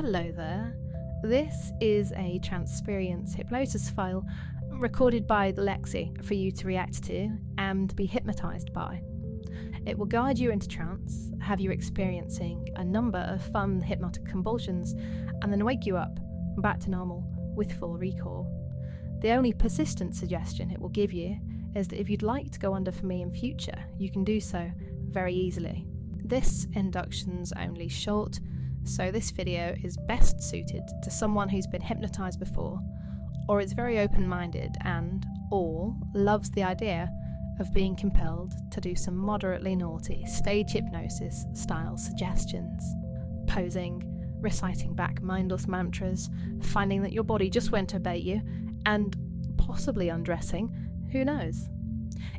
Hello there. This is a Tranceperience Hypnosis file recorded by Lex AI for you to react to and be hypnotized by. It will guide you into trance, have you experiencing a number of fun hypnotic convulsions, and then wake you up back to normal with full recall. The only persistent suggestion it will give you is that if you'd like to go under for me in future, you can do so very easily. This induction's only short, so this video is best suited to someone who's been hypnotized before, or is very open-minded and, or loves the idea of being compelled to do some moderately naughty stage hypnosis style suggestions. Posing, reciting back mindless mantras, finding that your body just won't obey you, and possibly undressing, who knows?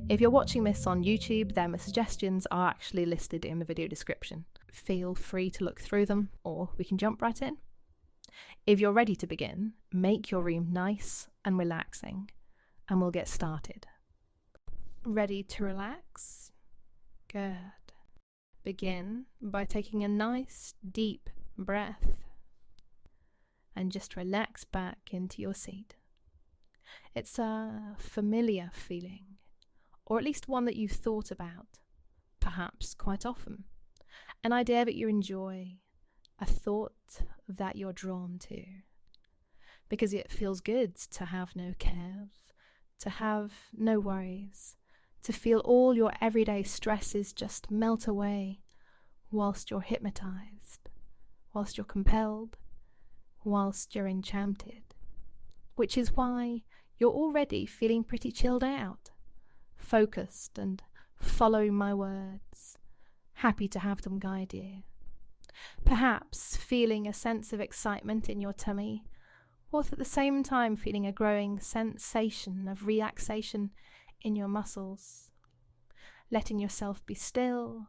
If you're watching this on YouTube, then the suggestions are actually listed in the video description. Feel free to look through them, or we can jump right in. If you're ready to begin, make your room nice and relaxing, and we'll get started. Ready to relax? Good. Begin by taking a nice, deep breath, and just relax back into your seat. It's a familiar feeling, or at least one that you've thought about, perhaps quite often. An idea that you enjoy, a thought that you're drawn to, because it feels good to have no cares, to have no worries, to feel all your everyday stresses just melt away whilst you're hypnotized, whilst you're compelled, whilst you're enchanted, which is why you're already feeling pretty chilled out, focused and following my words, happy to have them guide you. Perhaps feeling a sense of excitement in your tummy, whilst at the same time feeling a growing sensation of relaxation in your muscles. Letting yourself be still,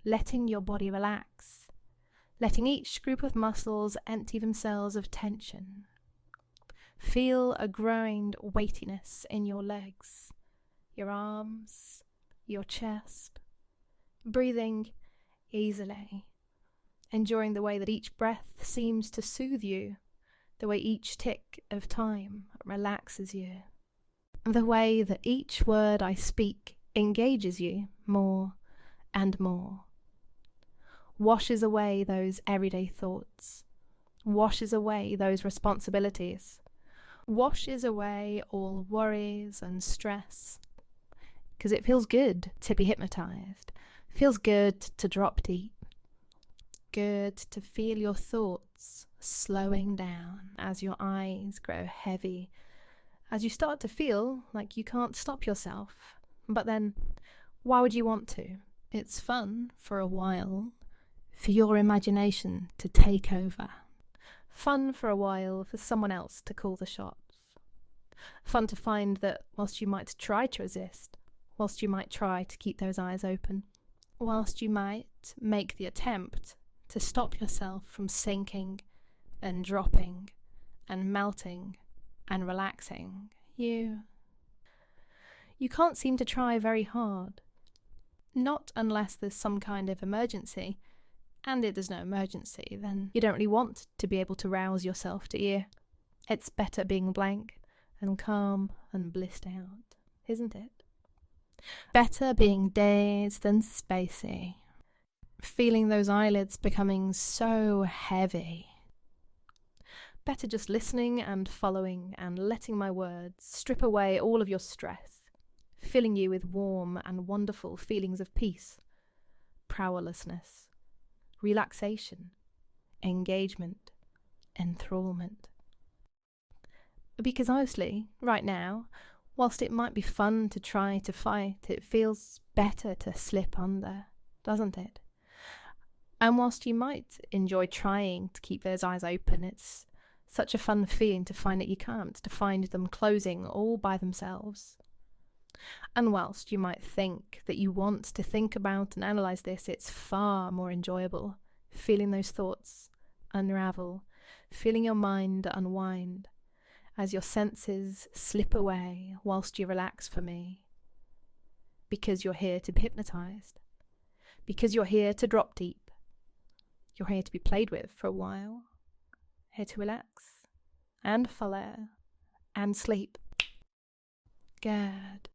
letting your body relax, letting each group of muscles empty themselves of tension. Feel a growing weightiness in your legs, your arms, your chest. Breathing easily, enjoying the way that each breath seems to soothe you, the way each tick of time relaxes you, the way that each word I speak engages you more and more, washes away those everyday thoughts, washes away those responsibilities, washes away all worries and stress, because it feels good to be hypnotized. Feels good to drop deep, good to feel your thoughts slowing down as your eyes grow heavy, as you start to feel like you can't stop yourself. But then, why would you want to? It's fun for a while for your imagination to take over. Fun for a while for someone else to call the shots. Fun to find that whilst you might try to resist, whilst you might try to keep those eyes open, whilst you might make the attempt to stop yourself from sinking and dropping and melting and relaxing, you can't seem to try very hard. Not unless there's some kind of emergency, and if there's no emergency, then you don't really want to be able to rouse yourself, do you? It's better being blank and calm and blissed out, isn't it? Better being dazed than spacey, feeling those eyelids becoming so heavy. Better just listening and following and letting my words strip away all of your stress, filling you with warm and wonderful feelings of peace, powerlessness, relaxation, engagement, enthrallment. Because honestly, right now, whilst it might be fun to try to fight, it feels better to slip under, doesn't it? And whilst you might enjoy trying to keep those eyes open, it's such a fun feeling to find that you can't, to find them closing all by themselves. And whilst you might think that you want to think about and analyse this, it's far more enjoyable, feeling those thoughts unravel, feeling your mind unwind, as your senses slip away whilst you relax for me. Because you're here to be hypnotized. Because you're here to drop deep. You're here to be played with for a while. here to relax and follow and sleep. Good.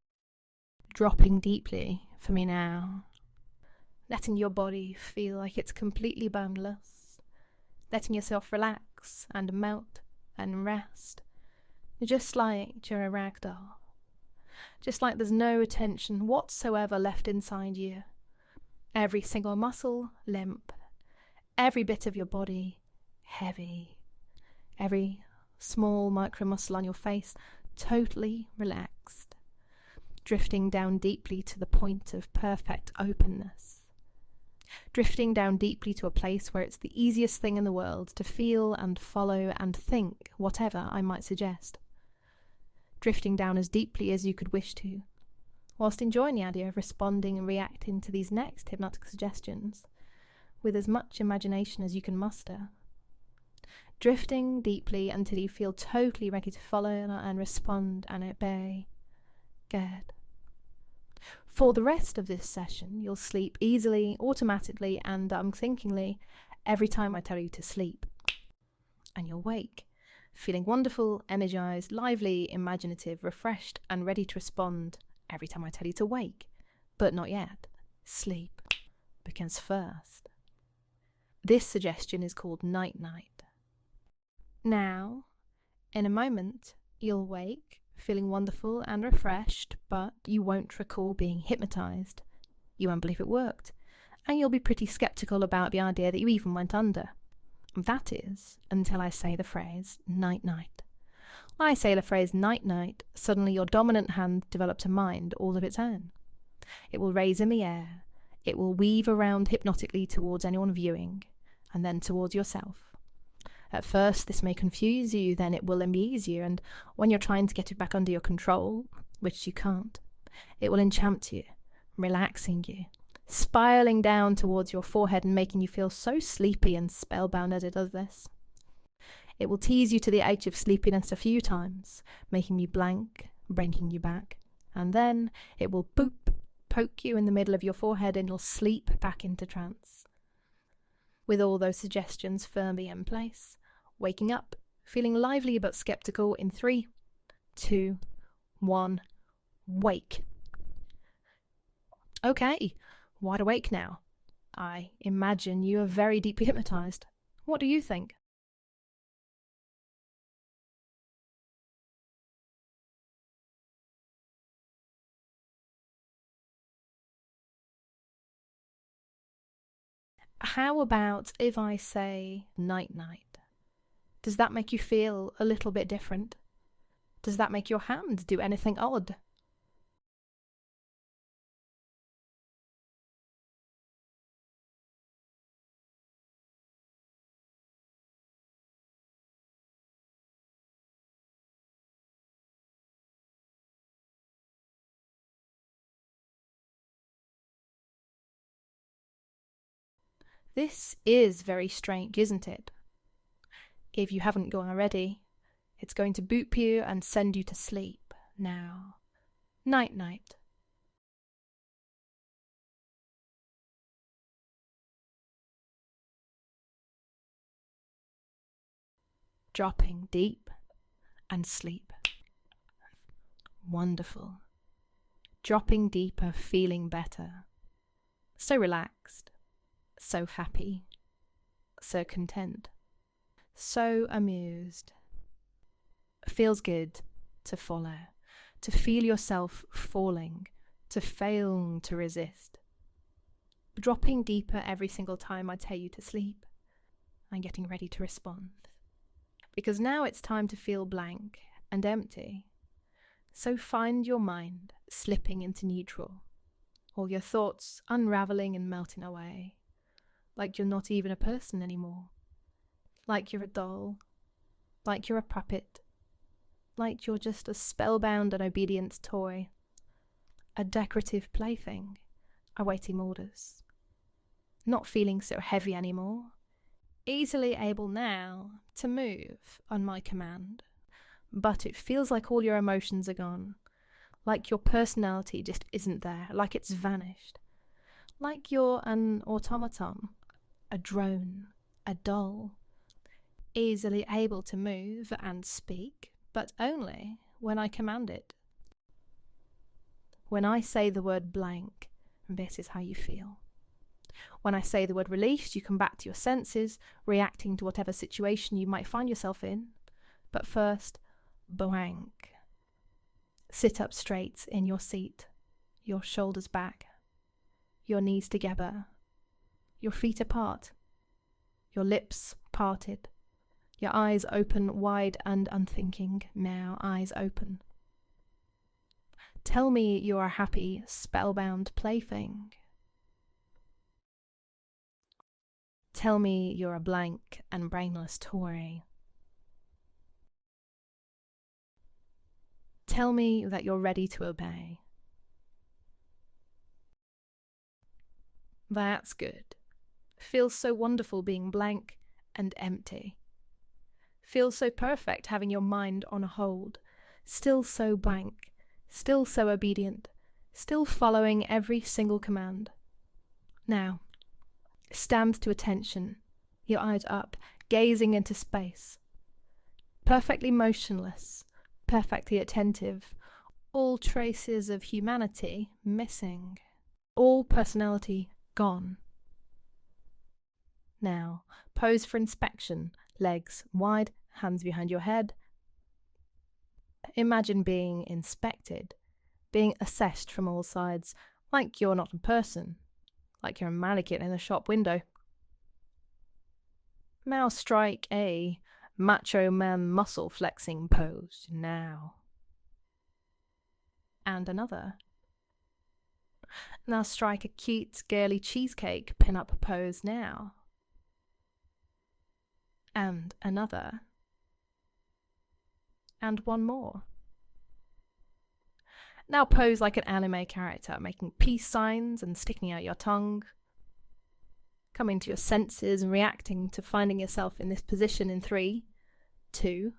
Dropping deeply for me now. Letting your body feel like it's completely boundless. Letting yourself relax and melt and rest. Just like you're a rag doll. Just like there's no tension whatsoever left inside you. Every single muscle limp. Every bit of your body heavy. Every small micro muscle on your face totally relaxed. Drifting down deeply to the point of perfect openness. Drifting down deeply to a place where it's the easiest thing in the world to feel and follow and think whatever I might suggest. Drifting down as deeply as you could wish to, whilst enjoying the idea of responding and reacting to these next hypnotic suggestions with as much imagination as you can muster. Drifting deeply until you feel totally ready to follow and respond and obey. Good. For the rest of this session, you'll sleep easily, automatically, and unthinkingly every time I tell you to sleep. And you'll wake, feeling wonderful, energized, lively, imaginative, refreshed, and ready to respond every time I tell you to wake. But not yet. Sleep begins first. This suggestion is called night-night. Now, in a moment, you'll wake, feeling wonderful and refreshed, but you won't recall being hypnotized. You won't believe it worked, and you'll be pretty skeptical about the idea that you even went under. That is, until I say the phrase night-night. When I say the phrase night-night, suddenly your dominant hand develops a mind all of its own. It will raise in the air, it will weave around hypnotically towards anyone viewing, and then towards yourself. At first, this may confuse you, then it will amaze you, and when you're trying to get it back under your control, which you can't, it will enchant you, relaxing you, spiraling down towards your forehead and making you feel so sleepy and spellbound as it does this. It will tease you to the edge of sleepiness a few times, making you blank, bringing you back, and then it will poke you in the middle of your forehead and you'll sleep back into trance. With all those suggestions firmly in place, waking up, feeling lively but skeptical in 3, 2, 1, wake. Okay, wide awake now. I imagine you are very deeply hypnotized. What do you think? How about if I say night-night? Does that make you feel a little bit different? Does that make your hand do anything odd? This is very strange, isn't it? If you haven't gone already, it's going to boop you and send you to sleep. Now, night-night. Dropping deep and sleep. Wonderful. Dropping deeper, feeling better. So relaxed. So happy, so content, so amused. Feels good to follow, to feel yourself falling, to fail to resist. Dropping deeper every single time I tell you to sleep and getting ready to respond. Because now it's time to feel blank and empty. So find your mind slipping into neutral, all your thoughts unravelling and melting away. Like you're not even a person anymore. Like you're a doll. Like you're a puppet. Like you're just a spellbound and obedient toy. A decorative plaything, awaiting orders. Not feeling so heavy anymore. Easily able now to move on my command. But it feels like all your emotions are gone. Like your personality just isn't there. Like it's vanished. Like you're an automaton. A drone, a doll. easily able to move and speak, but only when I command it. When I say the word blank, this is how you feel. When I say the word release, you come back to your senses, reacting to whatever situation you might find yourself in. But first, blank. Sit up straight in your seat, your shoulders back, your knees together, your feet apart, your lips parted, your eyes open wide and unthinking, now eyes open. Tell me you are a happy, spellbound plaything. Tell me you're a blank and brainless Tory. Tell me that you're ready to obey. That's good. Feels so wonderful being blank and empty. Feels so perfect having your mind on a hold, still so blank, still so obedient, still following every single command. Now, stand to attention, your eyes up, gazing into space. Perfectly motionless, perfectly attentive, all traces of humanity missing, all personality gone. Now, pose for inspection, legs wide, hands behind your head. Imagine being inspected, being assessed from all sides, like you're not a person, like you're a mannequin in a shop window. Now strike a macho man muscle flexing pose, now. And another. Now strike a cute, girly cheesecake pin-up pose, now. And another. And one more. Now pose like an anime character, making peace signs and sticking out your tongue. Coming to your senses and reacting to finding yourself in this position in 3, 2,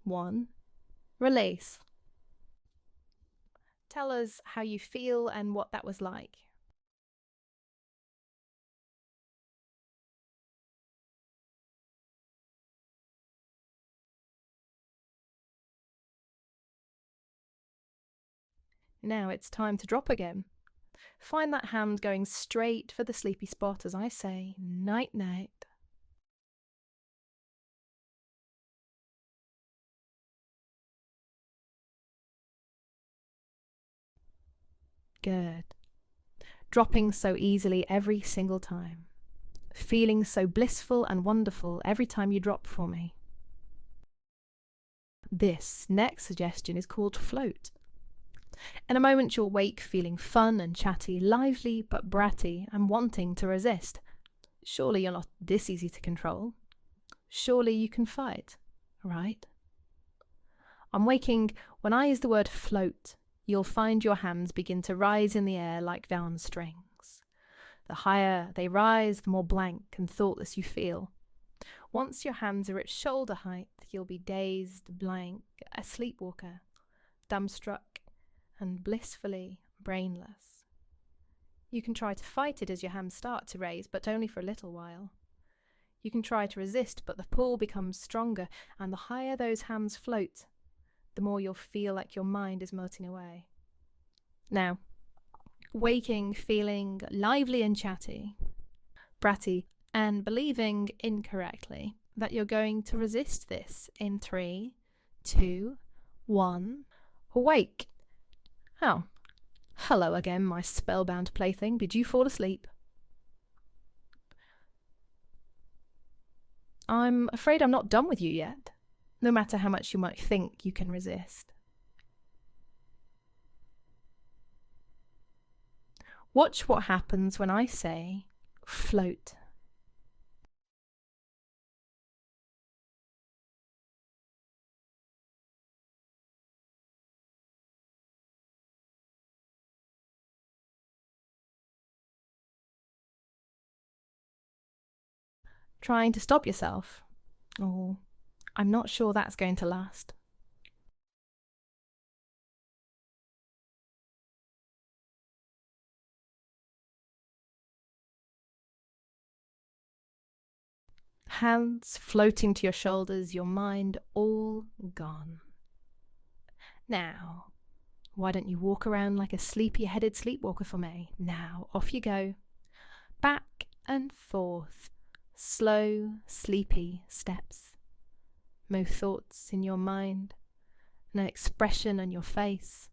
1. Release. Tell us how you feel and what that was like. Now it's time to drop again. Find that hand going straight for the sleepy spot as I say, night night. Good. Dropping so easily every single time. Feeling so blissful and wonderful every time you drop for me. This next suggestion is called float. In a moment you'll wake feeling fun and chatty, lively but bratty and wanting to resist. Surely you're not this easy to control. Surely you can fight, right? On waking, when I use the word float, you'll find your hands begin to rise in the air like down strings. The higher they rise, the more blank and thoughtless you feel. Once your hands are at shoulder height, you'll be dazed, blank, a sleepwalker, dumbstruck, and blissfully brainless. You can try to fight it as your hands start to raise, but only for a little while. You can try to resist, but the pull becomes stronger, and the higher those hands float, the more you'll feel like your mind is melting away. Now, waking, feeling lively and chatty, bratty, and believing incorrectly that you're going to resist this in 3, 2, 1, awake. Oh, hello again, my spellbound plaything. Did you fall asleep? I'm afraid I'm not done with you yet, no matter how much you might think you can resist. Watch what happens when I say float. Trying to stop yourself? Oh, I'm not sure that's going to last. hands floating to your shoulders, your mind all gone. Now, why don't you walk around like a sleepy-headed sleepwalker for me? Now, off you go. Back and forth, slow, sleepy steps. No thoughts in your mind, no expression on your face.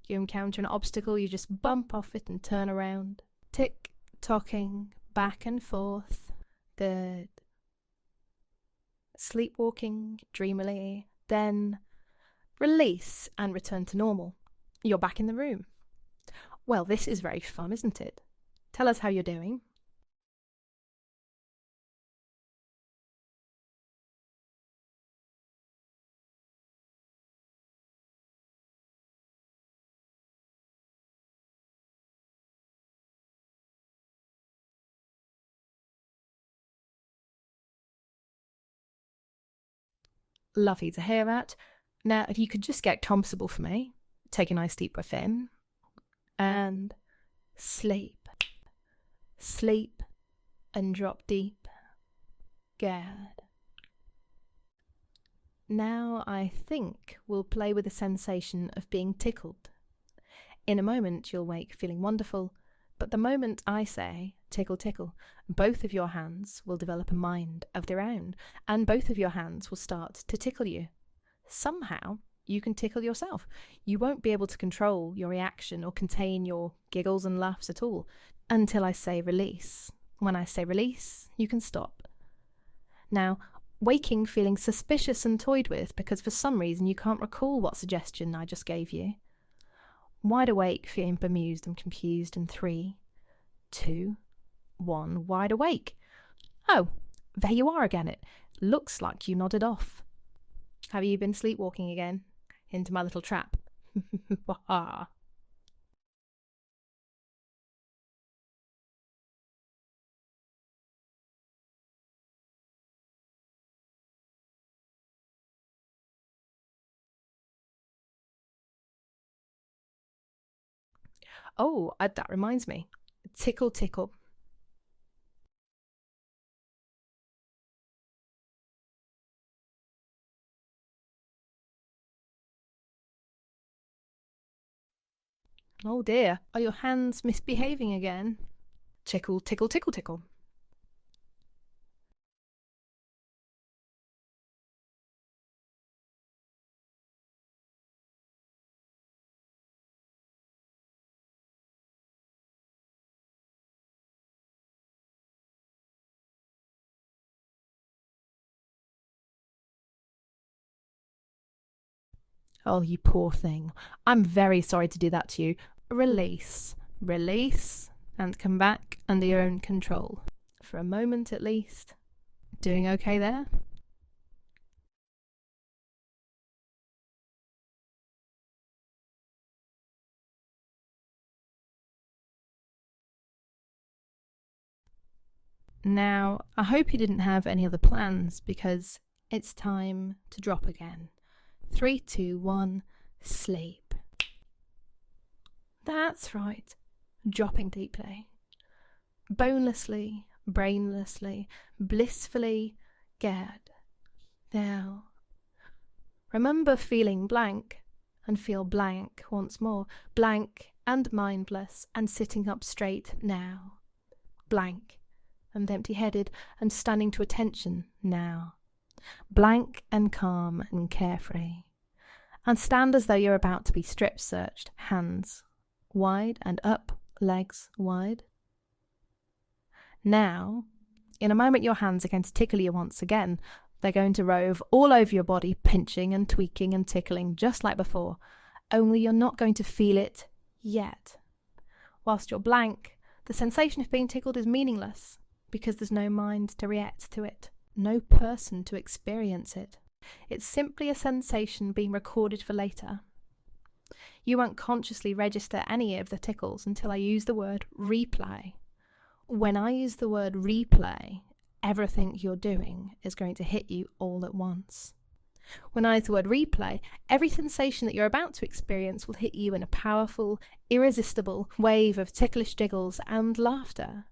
You encounter an obstacle, you just bump off it and turn around. Tick-tocking, back and forth. Good. Sleepwalking dreamily, then release and return to normal. You're back in the room. Well, this is very fun, isn't it? Tell us how you're doing. Lovely to hear that. Now, if you could just get comfortable for me, take a nice deep breath in and sleep. Sleep and drop deep. Good. Now I think we'll play with the sensation of being tickled. In a moment you'll wake feeling wonderful, but the moment I say tickle tickle, both of your hands will develop a mind of their own, and both of your hands will start to tickle you. Somehow you can tickle yourself. You won't be able to control your reaction or contain your giggles and laughs at all until I say release. When I say release, you can stop. Now, waking feeling suspicious and toyed with because for some reason you can't recall what suggestion I just gave you. Wide awake, feeling bemused and confused in 3, 2, 1, wide awake. Oh, there you are again. It looks like you nodded off. Have you been sleepwalking again? Into my little trap. Oh, that reminds me. Tickle Tickle. Oh dear, are your hands misbehaving again? Tickle, tickle, tickle, tickle. Oh, you poor thing. I'm very sorry to do that to you. Release. Release. And come back under your own control. For a moment at least. Doing okay there? Now, I hope you didn't have any other plans because it's time to drop again. 3, 2, 1, sleep. That's right, dropping deeply. Bonelessly, brainlessly, blissfully, good. Now, remember feeling blank and feel blank once more. Blank and mindless and sitting up straight now. Blank and empty-headed and standing to attention now. Blank and calm and carefree. And stand as though you're about to be strip searched, hands wide and up, legs wide. Now, in a moment your hands are going to tickle you once again. They're going to rove all over your body, pinching and tweaking and tickling just like before, only you're not going to feel it yet. Whilst you're blank, the sensation of being tickled is meaningless because there's no mind to react to it, no person to experience it. It's simply a sensation being recorded for later. You won't consciously register any of the tickles until I use the word replay. When I use the word replay, everything you're doing is going to hit you all at once. When I use the word replay, every sensation that you're about to experience will hit you in a powerful, irresistible wave of ticklish jiggles and laughter.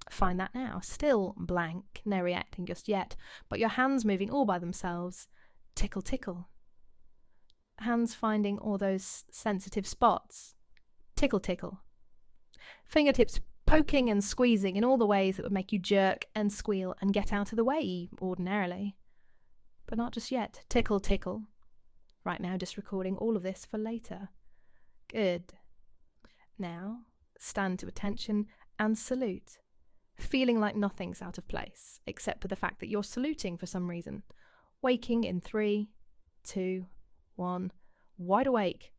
Find that now. Still blank, no reacting just yet, but your hands moving all by themselves. Tickle tickle. Hands finding all those sensitive spots. Tickle tickle. Fingertips poking and squeezing in all the ways that would make you jerk and squeal and get out of the way ordinarily. But not just yet. Tickle tickle. Right now, just recording all of this for later. Good. Now, stand to attention and salute, feeling like nothing's out of place, except for the fact that you're saluting for some reason. Waking in 3, 2, 1, wide awake.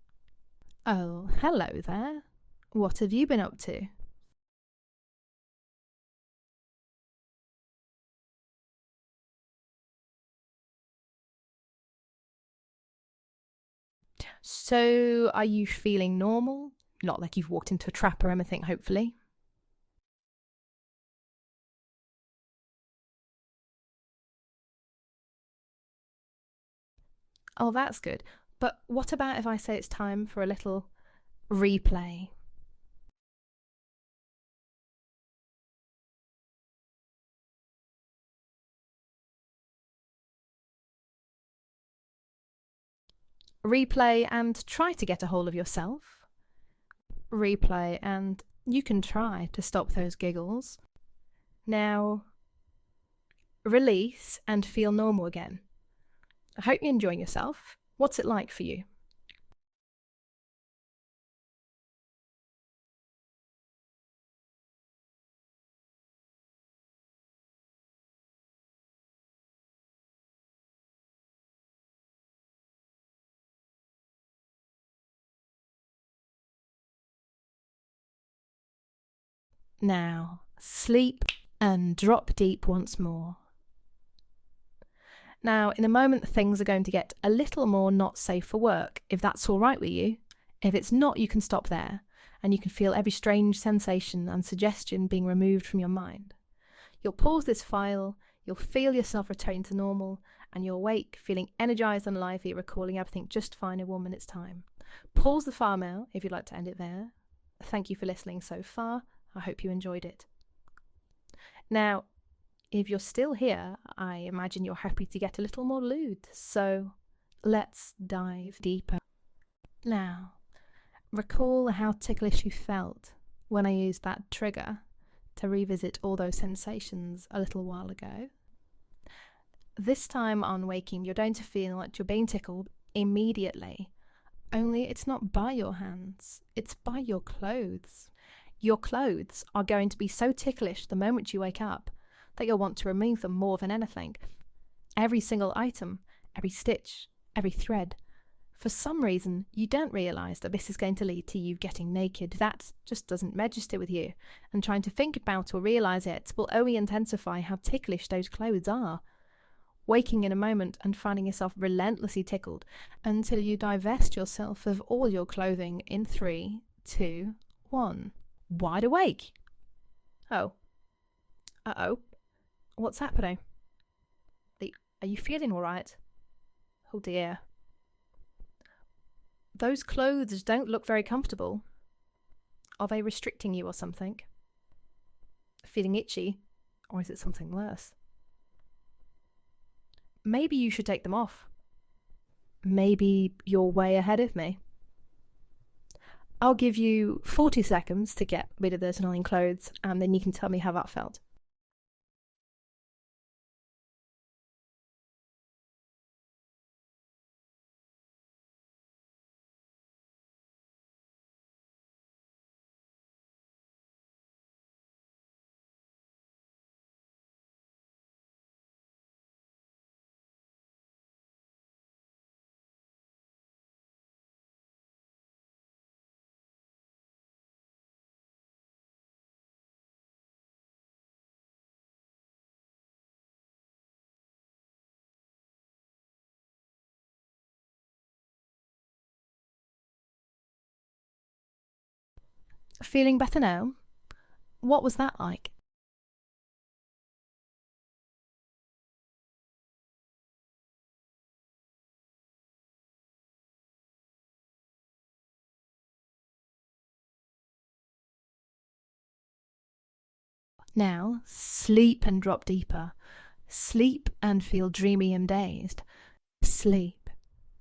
Oh, hello there. What have you been up to? So, are you feeling normal? Not like you've walked into a trap or anything, hopefully. Oh, that's good. But what about if I say it's time for a little replay? Replay and try to get a hold of yourself. Replay and you can try to stop those giggles. Now, release and feel normal again. I hope you're enjoying yourself. What's it like for you? Now, sleep and drop deep once more. Now, in a moment, things are going to get a little more not safe for work, if that's all right with you. If it's not, you can stop there, and you can feel every strange sensation and suggestion being removed from your mind. You'll pause this file, you'll feel yourself returning to normal, and you'll wake feeling energized and lively, recalling everything just fine in 1 minute's time. Pause the file now if you'd like to end it there. Thank you for listening so far. I hope you enjoyed it. Now, if you're still here, I imagine you're happy to get a little more lewd, so let's dive deeper. Now, recall how ticklish you felt when I used that trigger to revisit all those sensations a little while ago. This time on waking, you're going to feel like you're being tickled immediately, only it's not by your hands, it's by your clothes. Your clothes are going to be so ticklish the moment you wake up that you'll want to remove them more than anything. Every single item, every stitch, every thread. For some reason, you don't realise that this is going to lead to you getting naked. That just doesn't register with you, and trying to think about or realise it will only intensify how ticklish those clothes are. Waking in a moment and finding yourself relentlessly tickled until you divest yourself of all your clothing in 3, 2, 1. Wide awake. Oh. Uh-oh. What's happening? Are you feeling all right? Oh dear. Those clothes don't look very comfortable. Are they restricting you or something? Feeling itchy? Or is it something worse? Maybe you should take them off. Maybe you're way ahead of me. I'll give you 40 seconds to get rid of those annoying clothes, and then you can tell me how that felt. Feeling better now? What was that like? Now, sleep and drop deeper. Sleep and feel dreamy and dazed. Sleep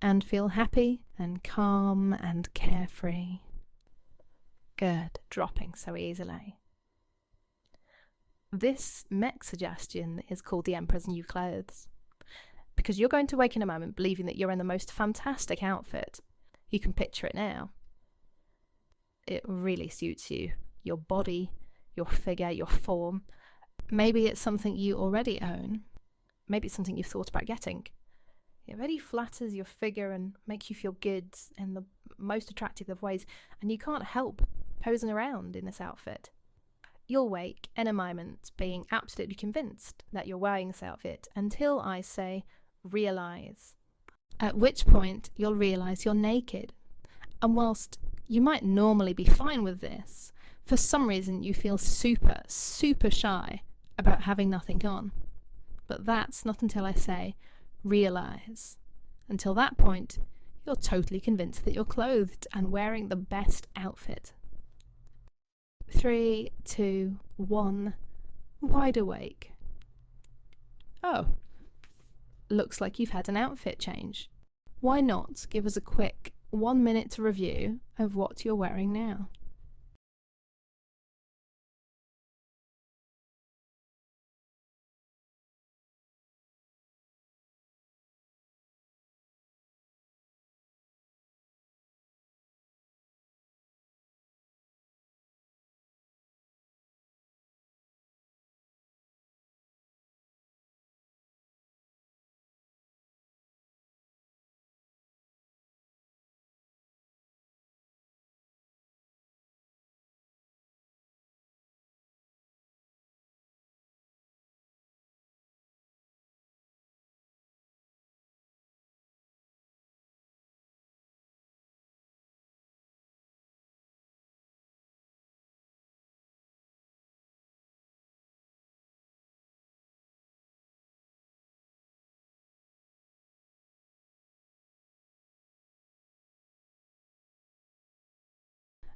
and feel happy and calm and carefree. Good, dropping so easily. This next suggestion is called the Emperor's New Clothes, because you're going to wake in a moment believing that you're in the most fantastic outfit. You can picture it now. It really suits you, your body, your figure, your form. Maybe it's something you already own. Maybe it's something you've thought about getting. It really flatters your figure and makes you feel good in the most attractive of ways, and you can't help posing around in this outfit. You'll wake in a moment being absolutely convinced that you're wearing this outfit until I say, realise. At which point you'll realise you're naked. And whilst you might normally be fine with this, for some reason you feel super, super shy about having nothing on. But that's not until I say, realise. Until that point, you're totally convinced that you're clothed and wearing the best outfit. 3, 2, 1, wide awake. Oh, looks like you've had an outfit change. Why not give us a quick 1 minute review of what you're wearing now?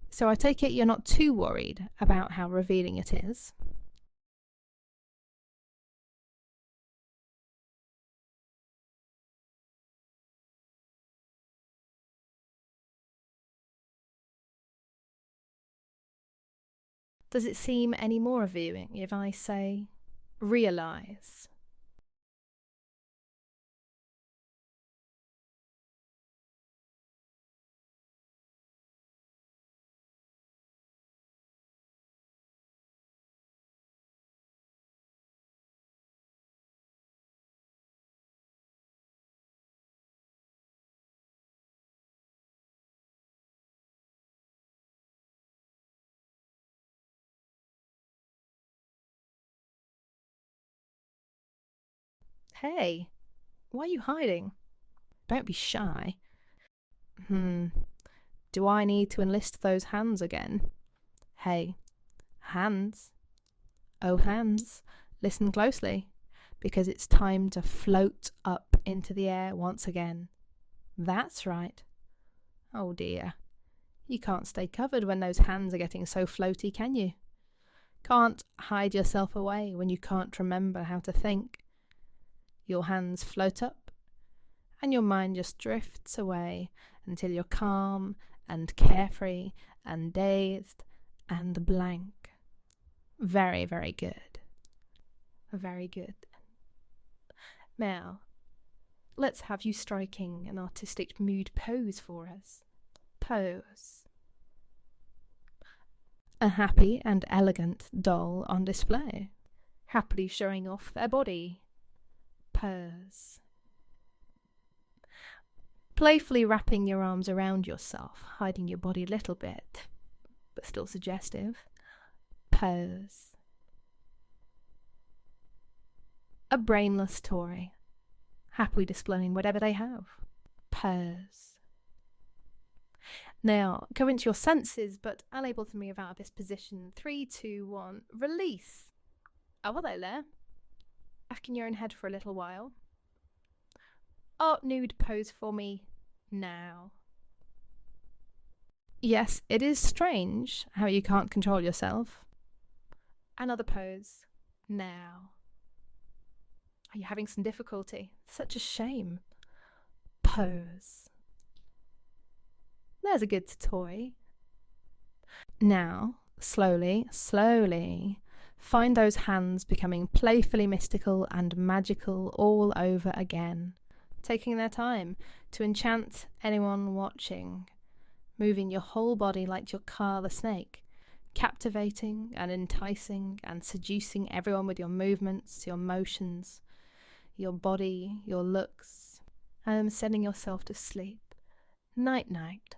So I take it you're not too worried about how revealing it is. Does it seem any more revealing if I say, realise? Hey, why are you hiding? Don't be shy. Do I need to enlist those hands again? Hey, hands. Oh, hands, listen closely, because it's time to float up into the air once again. That's right. Oh dear. You can't stay covered when those hands are getting so floaty, can you? Can't hide yourself away when you can't remember how to think. Your hands float up, and your mind just drifts away until you're calm and carefree and dazed and blank. Very, very good. Very good. Now, let's have you striking an artistic mood pose for us. Pose. A happy and elegant doll on display, happily showing off their body. Pose. Playfully wrapping your arms around yourself, hiding your body a little bit, but still suggestive. Pose. A brainless Tory, happily displaying whatever they have. Pose. Now, go into your senses, but unable to move out of this position. 3, 2, 1, release. Oh, hello there. Back in your own head for a little while. Art nude pose for me now. Yes, it is strange how you can't control yourself. Another pose. Now. Are you having some difficulty? Such a shame. Pose. There's a good toy. Now, slowly, find those hands becoming playfully mystical and magical all over again, taking their time to enchant anyone watching, moving your whole body like your car the snake, captivating and enticing and seducing everyone with your movements, your motions, your body, your looks, and sending yourself to sleep. Night night.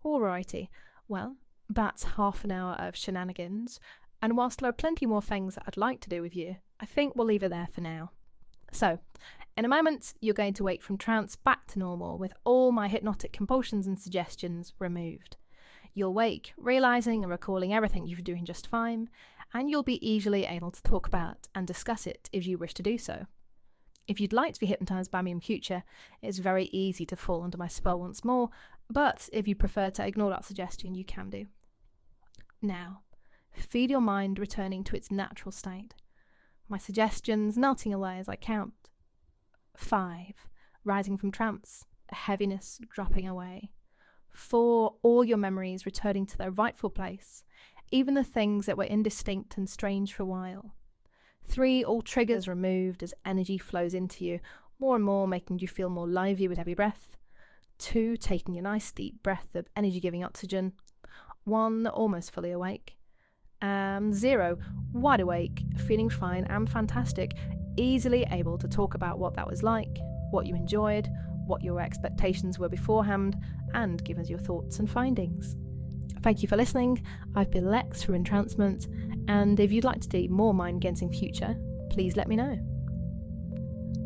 Alrighty, well, that's half an hour of shenanigans, and whilst there are plenty more things that I'd like to do with you, I think we'll leave it there for now. So, in a moment, you're going to wake from trance back to normal with all my hypnotic compulsions and suggestions removed. You'll wake, realising and recalling everything you've been doing just fine, and you'll be easily able to talk about and discuss it if you wish to do so. If you'd like to be hypnotised by me in future, it's very easy to fall under my spell once more, but if you prefer to ignore that suggestion, you can do. Now, feel your mind returning to its natural state. My suggestions melting away as I count. 5, rising from trance, a heaviness dropping away. 4, all your memories returning to their rightful place, even the things that were indistinct and strange for a while. 3, all triggers removed as energy flows into you, more and more making you feel more lively with every breath. 2, taking a nice deep breath of energy-giving oxygen. 1, almost fully awake. And 0, wide awake, feeling fine and fantastic, easily able to talk about what that was like, what you enjoyed, what your expectations were beforehand, and give us your thoughts and findings. Thank you for listening. I've been Lex from Entrancement, and if you'd like to do more mind games in future, please let me know.